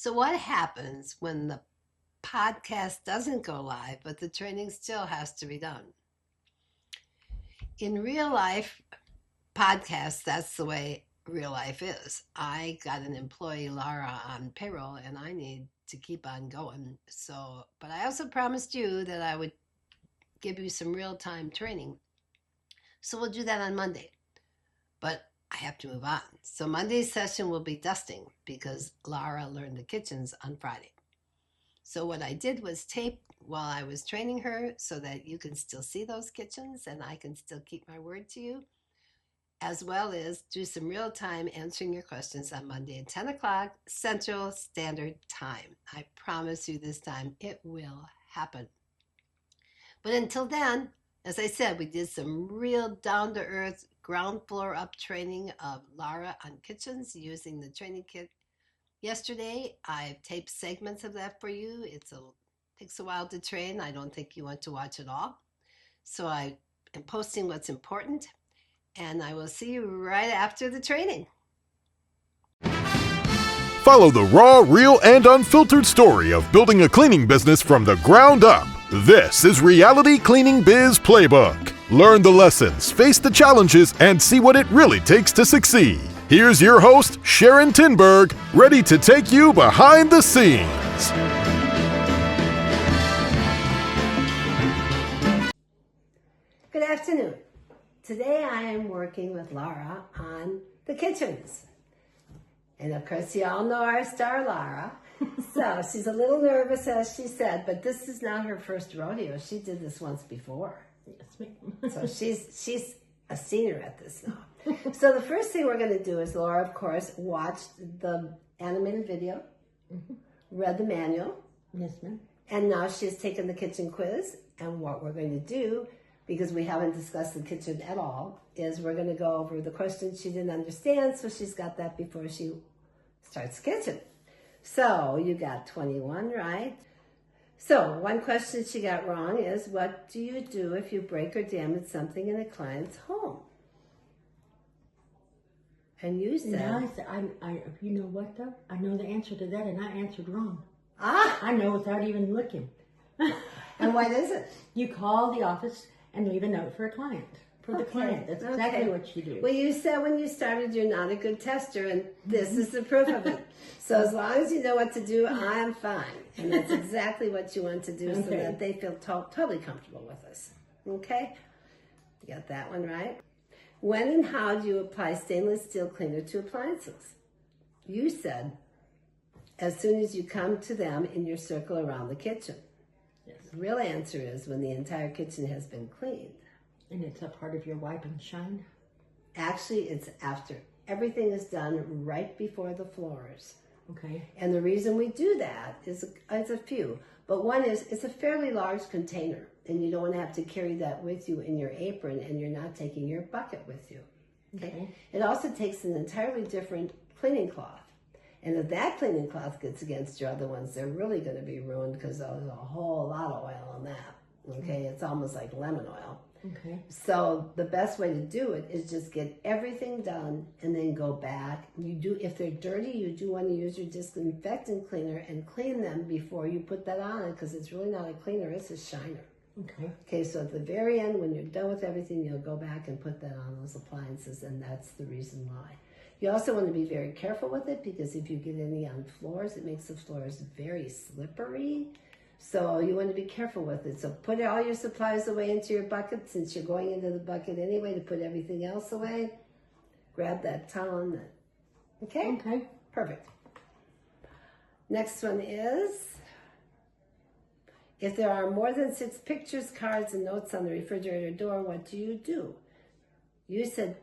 So what happens when the podcast doesn't go live, but the training still has to be done? In real life podcasts, that's the way real life is. I got an employee, Lara, on payroll, and I need to keep on going. So, but I also promised you that I would give you some real-time training. So we'll do that on Monday. But I have to move on. So Monday's session will be dusting because Lara learned the kitchens on Friday. So what I did was tape while I was training her so that you can still see those kitchens and I can still keep my word to you, as well as do some real-time answering your questions on Monday at 10 o'clock Central Standard Time. I promise you this time it will happen. But until then, as I said, we did some real down-to-earth, ground floor up training of Lara on kitchens using the training kit. Yesterday, I taped segments of that for you. Takes a while to train. I don't think you want to watch it all. So I am posting what's important, and I will see you right after the training. Follow the raw, real, and unfiltered story of building a cleaning business from the ground up. This is Reality Cleaning Biz Playbook. Learn the lessons, face the challenges, and see what it really takes to succeed. Here's your host, Sharon Tinberg, ready to take you behind the scenes. Good afternoon. Today I am working with Lara on the kitchens. And of course, you all know our star, Lara. So she's a little nervous, as she said, but this is not her first rodeo. She did this once before. Yes, ma'am. So she's a senior at this now. So the first thing we're going to do is Laura, of course, watched the animated video, read the manual. Yes, ma'am. And now she's taken the kitchen quiz. And what we're going to do, because we haven't discussed the kitchen at all, is we're going to go over the questions she didn't understand. So she's got that before she starts the kitchen. So you got 21 right. So one question she got wrong is, what do you do if you break or damage something in a client's home? And you said... No, I said, you know what though? I know the answer to that and I answered wrong. Ah! I know without even looking. And what is it? You call the office and leave a note for a client. For the client. That's exactly what you do. Well, you said when you started you're not a good tester, and this is the proof of it. So as long as you know what to do, I'm fine. And that's exactly what you want to do so that they feel totally comfortable with us. Okay? You got that one right? When and how do you apply stainless steel cleaner to appliances? You said, as soon as you come to them in your circle around the kitchen. Yes. The real answer is when the entire kitchen has been cleaned. And it's a part of your wipe and shine? Actually, it's after. Everything is done right before the floors. Okay. And the reason we do that is a few. But one is, it's a fairly large container, and you don't want to have to carry that with you in your apron, and you're not taking your bucket with you. Okay? It also takes an entirely different cleaning cloth. And if that cleaning cloth gets against your other ones, they're really going to be ruined because there's a whole lot of oil on that. Okay? It's almost like lemon oil. Okay. So the best way to do it is just get everything done and then go back. You do, if they're dirty, you do want to use your disinfectant cleaner and clean them before you put that on it, because it's really not a cleaner, it's a shiner. Okay. Okay, so at the very end, when you're done with everything, you'll go back and put that on those appliances, and that's the reason why. You also want to be very careful with it, because if you get any on floors, it makes the floors very slippery. So you want to be careful with it. So put all your supplies away into your bucket, since you're going into the bucket anyway to put everything else away. Grab that towel and that. Okay? Okay. Perfect. Next one is, if there are more than 6 pictures, cards, and notes on the refrigerator door, what do you do? You said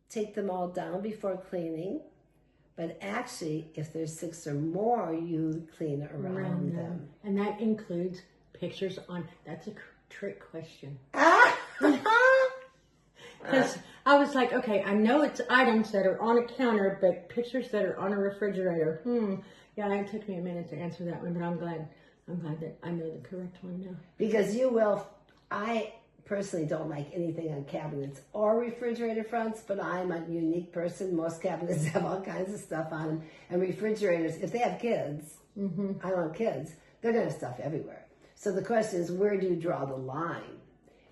take them all down before cleaning. But actually, if there's 6 or more, you clean around them. And that includes pictures on, that's a trick question. Because I was like, okay, I know it's items that are on a counter, but pictures that are on a refrigerator. Yeah, it took me a minute to answer that one, but I'm glad that I know the correct one now. Because you will, I personally don't like anything on cabinets or refrigerator fronts, but I'm a unique person. Most cabinets have all kinds of stuff on them. And refrigerators, if they have kids, I don't have kids, they're going to have stuff everywhere. So the question is, where do you draw the line?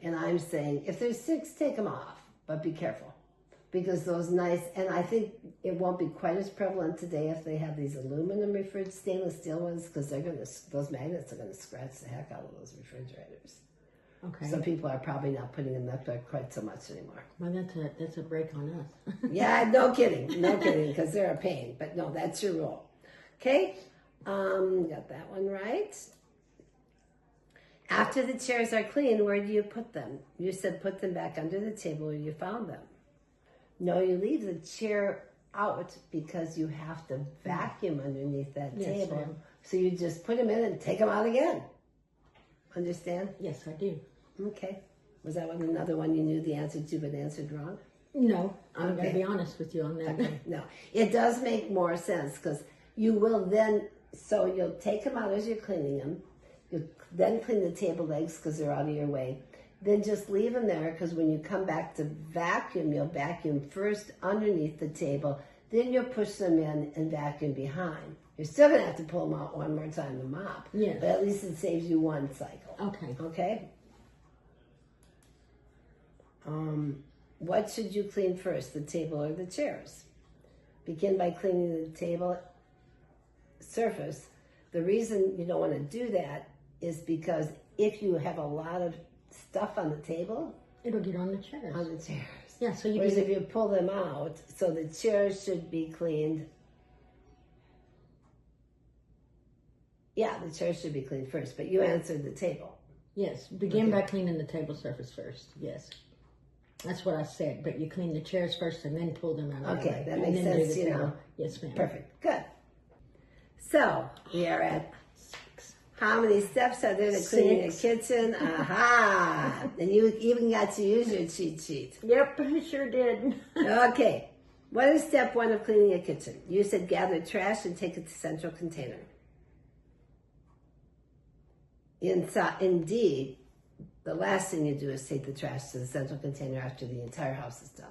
And I'm saying, if there's 6, take them off, but be careful. Because those nice, and I think it won't be quite as prevalent today if they have these aluminum stainless steel ones, because those magnets are going to scratch the heck out of those refrigerators. Okay. Some people are probably not putting them up there quite so much anymore. Well, that's a break on us. Yeah, no kidding, because they're a pain. But no, that's your rule. Okay, got that one right. After the chairs are clean, where do you put them? You said put them back under the table where you found them. No, you leave the chair out because you have to vacuum underneath that table. Ma'am. So you just put them in and take them out again. Understand? Yes, I do. Okay. Was that another one you knew the answer to but answered wrong? No, I'm going to be honest with you on that. Okay. No, it does make more sense because you will then, so you'll take them out as you're cleaning them. You'll then clean the table legs because they're out of your way. Then just leave them there because when you come back to vacuum, you'll vacuum first underneath the table. Then you'll push them in and vacuum behind. You're still going to have to pull them out one more time to mop. Yes. But at least it saves you one cycle. Okay. Okay? What should you clean first, the table or the chairs? Begin by cleaning the table surface. The reason you don't want to do that is because if you have a lot of stuff on the table, It'll get on the chairs. on the chairs. Yeah, so you Whereas can... if you pull them out, so the chairs should be cleaned. Yeah, the chairs should be cleaned first, but you answered the table. Yes, begin by cleaning the table surface first. Yes. That's what I said, but you clean the chairs first and then pull them out. Okay, that and makes then do sense, the you table. know. Yes, ma'am. Perfect, good. So, we are at how many steps are there to cleaning a 6. kitchen? Aha! And you even got to use your cheat sheet. Yep, I sure did. Okay, what is step 1 of cleaning a kitchen? You said gather trash and take it to central container. Indeed, the last thing you do is take the trash to the central container after the entire house is done.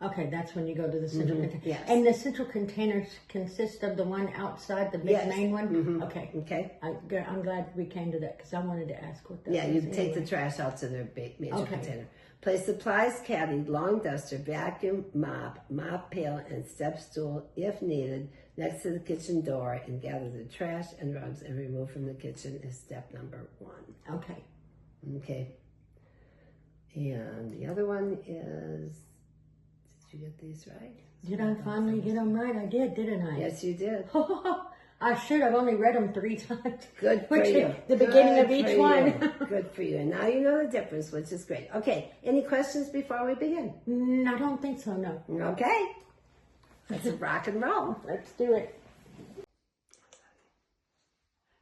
Okay, that's when you go to the central container. Yes. And the central containers consist of the one outside, the big main one? Okay. Okay? I'm glad we came to that because I wanted to ask what that Yeah, was. you take the trash out to their major Okay. container. Place supplies, caddy, long duster, vacuum, mop pail, and step stool, if needed, next to the kitchen door, and gather the trash and rugs and remove from the kitchen is step number 1. Okay. Okay. And the other one is, did you get these right? Did I finally get them right? I did, didn't I? Yes, you did. I should. I've only read them 3 times. Good for Which you. The beginning of Good each for one. you. Good for you. And now you know the difference, which is great. Okay, any questions before we begin? I don't think so, no. Okay. Let's rock and roll. Let's do it.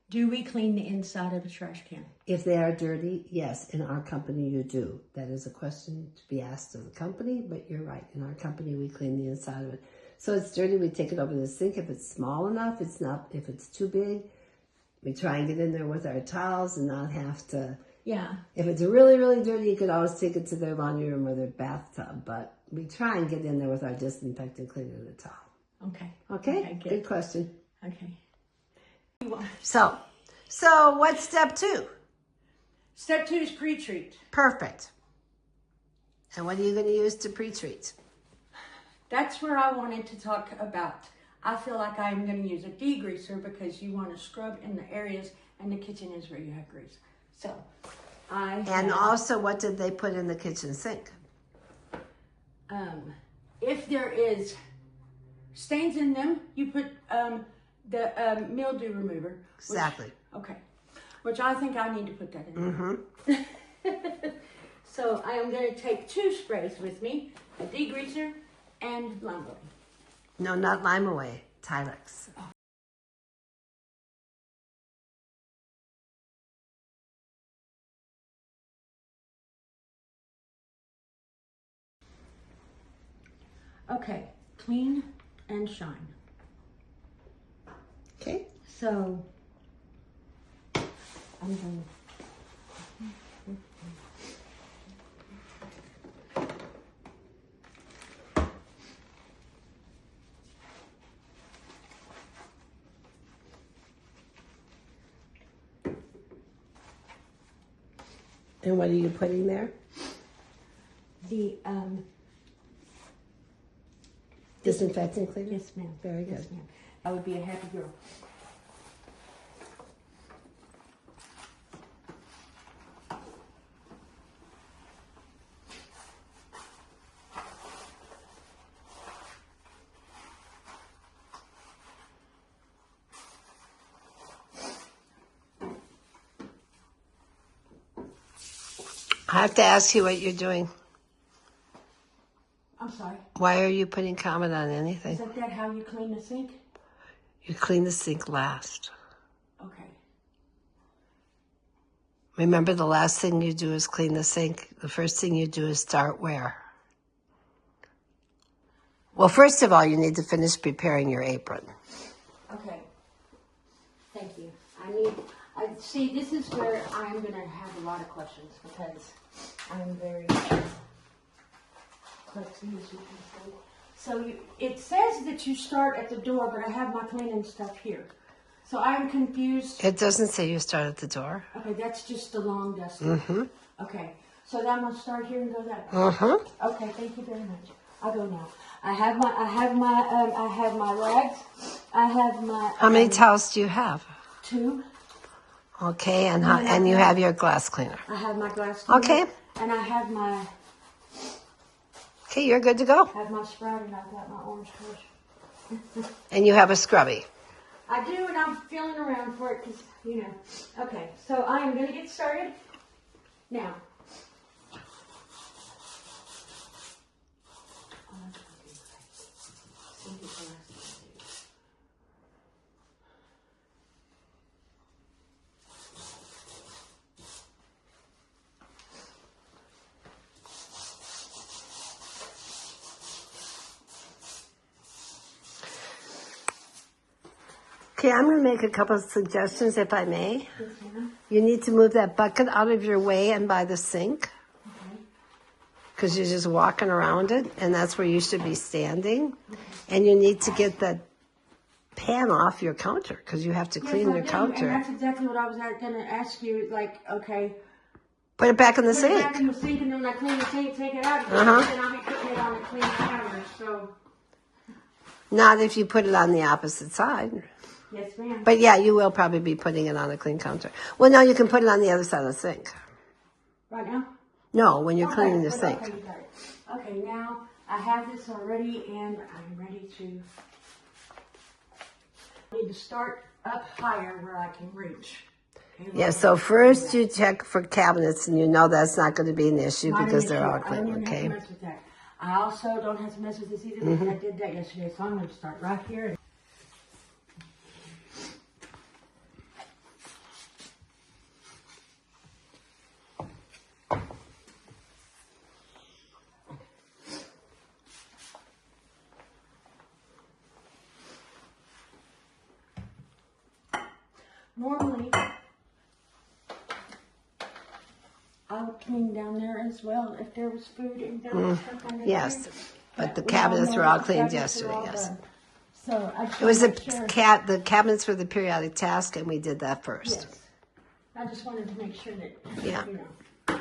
Do we clean the inside of a trash can? If they are dirty, yes, in our company you do. That is a question to be asked of the company, but you're right. In our company, we clean the inside of it. So it's dirty, we take it over the sink. If it's small enough, it's not. If it's too big, we try and get in there with our towels and not have to. Yeah. If it's really, really dirty, you could always take it to their laundry room or their bathtub. But we try and get in there with our disinfectant cleaner and a towel. Okay. Okay? Good question. Okay. So what's step 2? Step 2 is pre-treat. Perfect. And what are you going to use to pre-treat? That's where I wanted to talk about. I feel like I'm going to use a degreaser because you want to scrub in the areas, and the kitchen is where you have grease. So, And also, what did they put in the kitchen sink? If there is stains in them, you put the mildew remover. Exactly. Okay. Which I think I need to put that in. So I am going to take 2 sprays with me, a degreaser and lime away. No, not lime away. Tilex. Oh. Okay, clean and shine. Okay. So I'm going And what are you putting there? The Disinfectant cleaner? yes, ma'am. Very good. Yes, ma'am. I would be a happy girl. I have to ask you what you're doing. I'm sorry. Why are you putting Comet on Is anything? that how you clean the sink? You clean the sink last. Okay. Remember, the last thing you do is clean the sink. The first thing you do is start where? Well, first of all, you need to finish preparing your apron. Okay. Thank you. I see, this is where I'm going to have a lot of questions because I'm very klutzy, as you can see. So it says that you start at the door, but I have my cleaning stuff here. So I'm confused. It doesn't say you start at the door. Okay, that's just the long dusting. Mm-hmm. Okay, so then I'm going to start here and go that way. Mm-hmm. Okay, thank you very much. I'll go now. I have my rags. I have my. How many towels do you have? 2. Okay, and you have your glass cleaner. I have my glass cleaner. Okay. And I have my Okay, you're good to go. Sprite and I've got my orange crush. And you have a scrubby. I do, and I'm feeling around for it because, you know. Okay, so I am going to get started now. Okay, I'm going to make a couple of suggestions, if I may. Yes, ma'am. You need to move that bucket out of your way and by the sink, Okay. because you're just walking around it, and that's where you should be standing. And you need to get that pan off your counter, because you have to clean Yes, I your do, counter. and that's exactly what I was going to ask you. Like, okay, Put it back in the put it back in sink. the sink, and then when I clean the sink, take it out again, Uh-huh. and then I'll be putting it on the clean counter. So, Not if you put it on the opposite side. yes, ma'am. But yeah, you will probably be putting it on a clean counter. Well, no, you can put it on the other side of the sink. Right now? No, when you're Okay, cleaning the okay, sink. you got it. Okay, now I have this already, and I'm ready to. I need to start up higher where I can reach. Okay, Yeah, well, so first you check for cabinets, and you know that's not going to be an issue not an because they're issue. all I don't clean, even have okay? to mess with that. I also don't have to mess with this either because I did that yesterday, so I'm going to start right here. Normally, I would clean down there as well if there was food and there was stuff under Yes, there. but the we all cabinets know were all the cleaned cabinets are yesterday, all yes. done. So I just It was wanna the make sure. the cabinets for the periodic task, and we did that first. Yes. I just wanted to make sure that, Yeah. you know.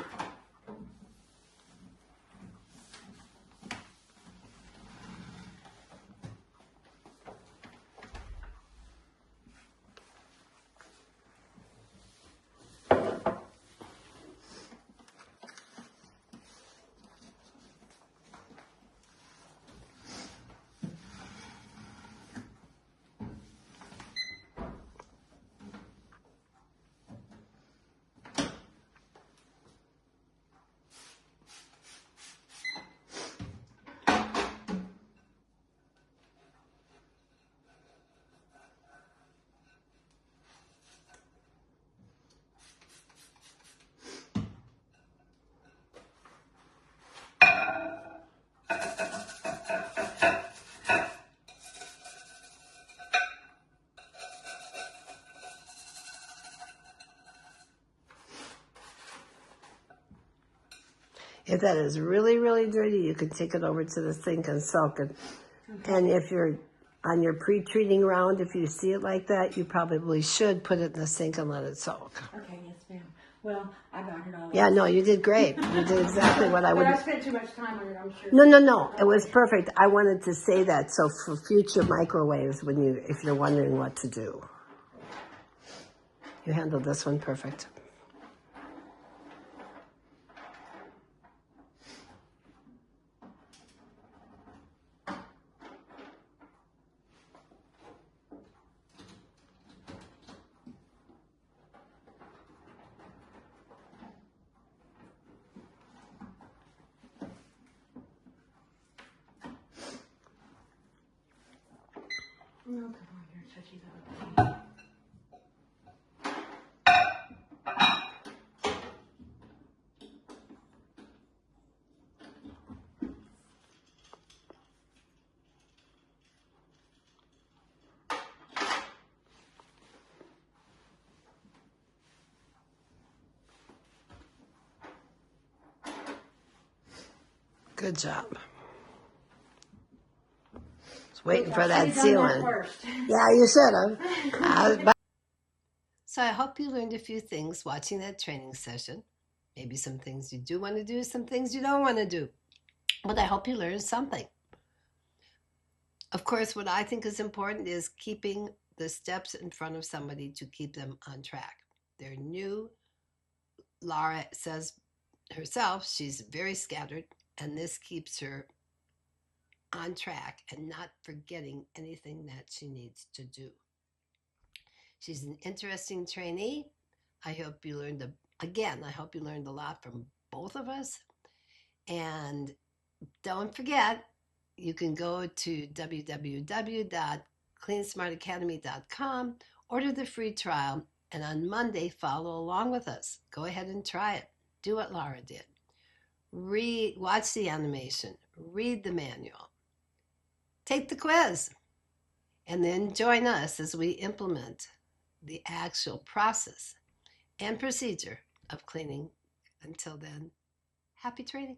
If that is really, really dirty, you can take it over to the sink and soak it. And if you're on your pre-treating round, if you see it like that, you probably should put it in the sink and let it soak. Okay, yes, ma'am. Well, I got it all. Yeah, no, you did great. You did exactly what I would. But I spent too much time on it, I'm sure. No. It was perfect. I wanted to say that so for future microwaves, if you're wondering what to do, you handled this one perfect. Oh, come on, you're such a little baby. Good job. Just waiting for I that should've done that ceiling. first. Yeah, you should have. So I hope you learned a few things watching that training session. Maybe some things you do want to do, some things you don't want to do. But I hope you learned something. Of course, what I think is important is keeping the steps in front of somebody to keep them on track. They're new. Lara says herself she's very scattered, and this keeps her on track and not forgetting anything that she needs to do. She's an interesting trainee. I hope you learned a lot from both of us. And don't forget, you can go to www.cleansmartacademy.com, order the free trial, and on Monday, follow along with us. Go ahead and try it. Do what Lara did. Watch the animation, read the manual, take the quiz, and then join us as we implement the actual process and procedure of cleaning. Until then, happy training.